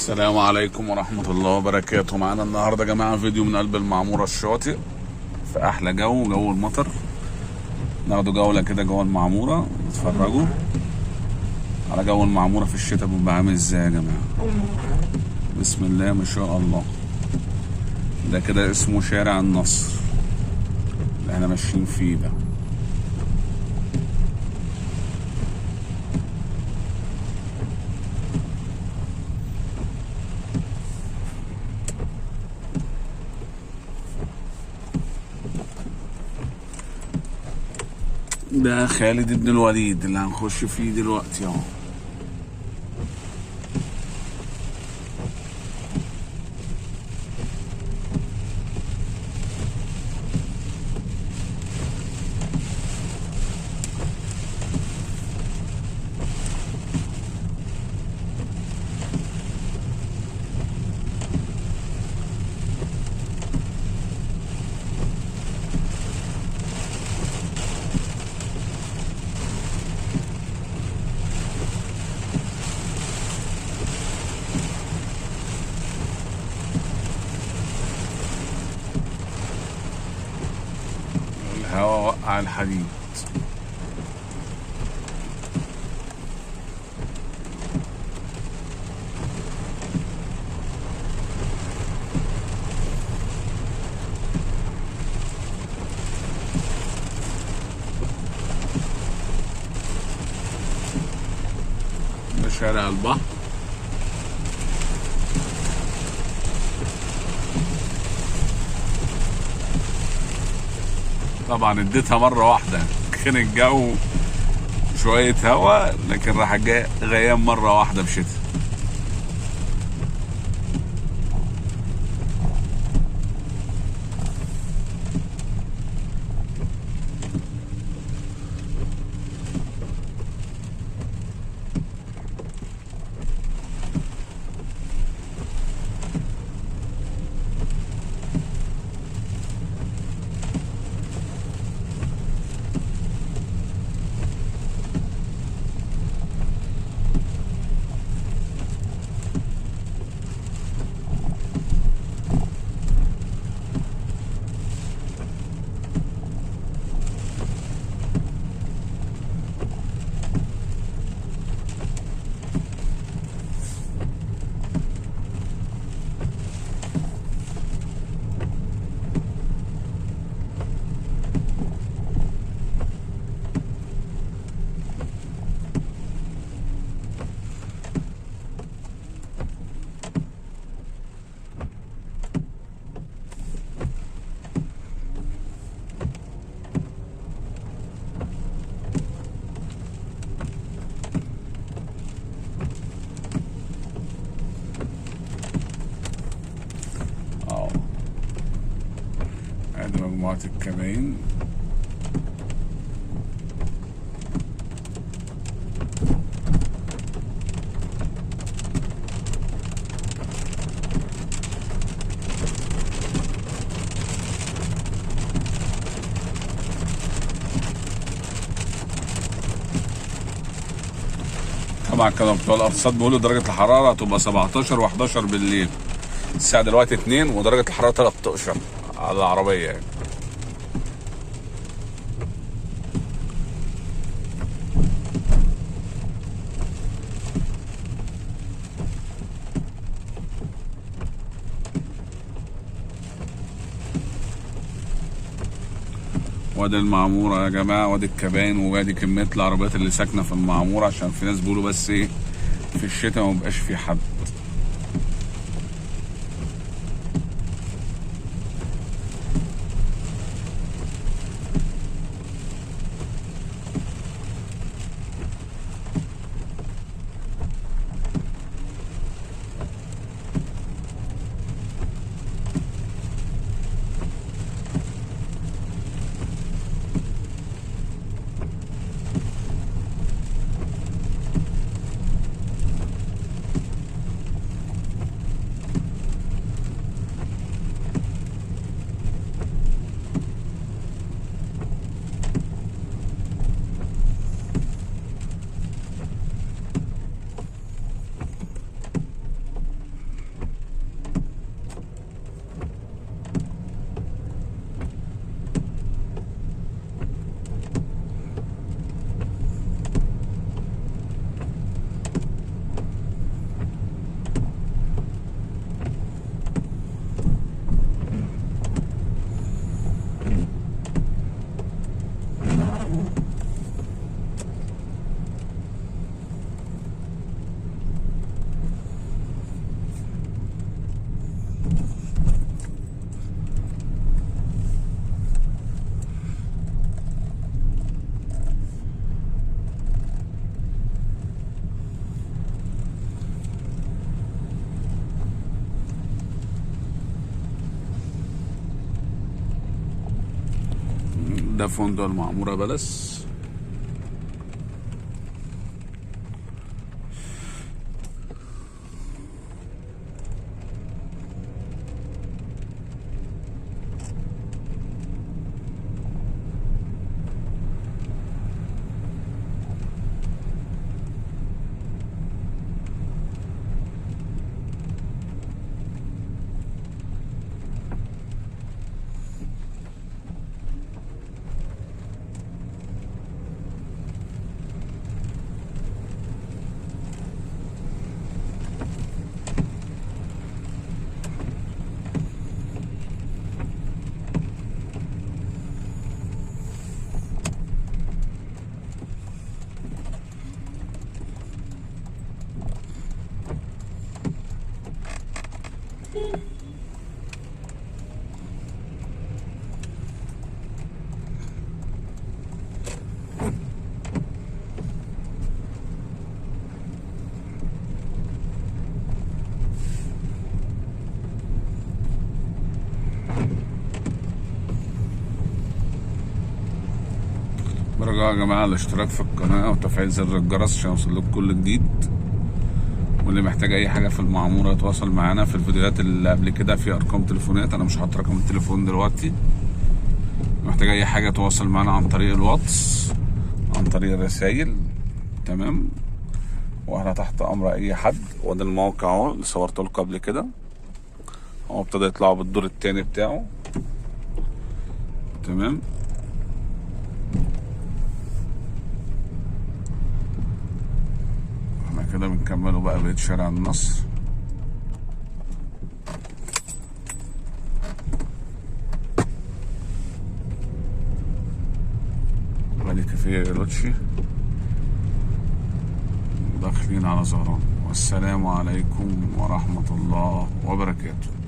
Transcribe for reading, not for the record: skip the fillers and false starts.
السلام عليكم ورحمة الله وبركاته. معانا النهاردة يا جماعة فيديو من قلب المعمورة الشاطئ في أحلى جو المطر. ناخدوا جولة كده جوه المعمورة، نتفرجوا على جو المعمورة في الشتاء بيبقى عامل ازاي يا جماعة. بسم الله ما شاء الله. ده كده اسمه شارع النصر اللي احنا ماشيين فيه ده. ده خالد بن الوليد اللي هنخش فيه دلوقتي اهو. الهوا وقع الحديد. ده شارع البحر. طبعا اديتها مرة واحدة، كان الجو شوية هوا لكن راح جاي غيام مرة واحدة بشتاء. ادي مجموعة الكباين. طبعا كانوا بتوع الارصاد بيقولوا درجة الحرارة هتبقى 17 و11 بالليل. الساعة دلوقتي 2 ودرجة الحرارة 13 على العربية يعني. وادي المعمورة يا جماعة، وادي الكباين، وادي كمية العربيات اللي ساكنة في المعمورة، عشان في ناس بيقولوا بس ايه في الشتاء مبقاش في حد. ده فندق المعمورة بلس. برجع يا جماعة الاشتراك في القناة وتفعيل زر الجرس عشان يوصل لكم كل جديد. واللي محتاج اي حاجة في المعمورة يتواصل معانا. في الفيديوهات اللي قبل كده في ارقام تليفونات، انا مش هحط رقم التليفون دلوقتي. محتاج اي حاجة تواصل معانا عن طريق الواتس، عن طريق الرسايل. تمام. واحنا تحت امر اي حد. وده الموقع اهو اللي صورته لكم قبل كده، هو ابتدى يطلعوا بالدور التاني بتاعه. تمام. احنا كده بنكملوا بقى بقية شارع النصر. ادي كافيه روتشي، داخلين على زهران. والسلام عليكم ورحمة الله وبركاته.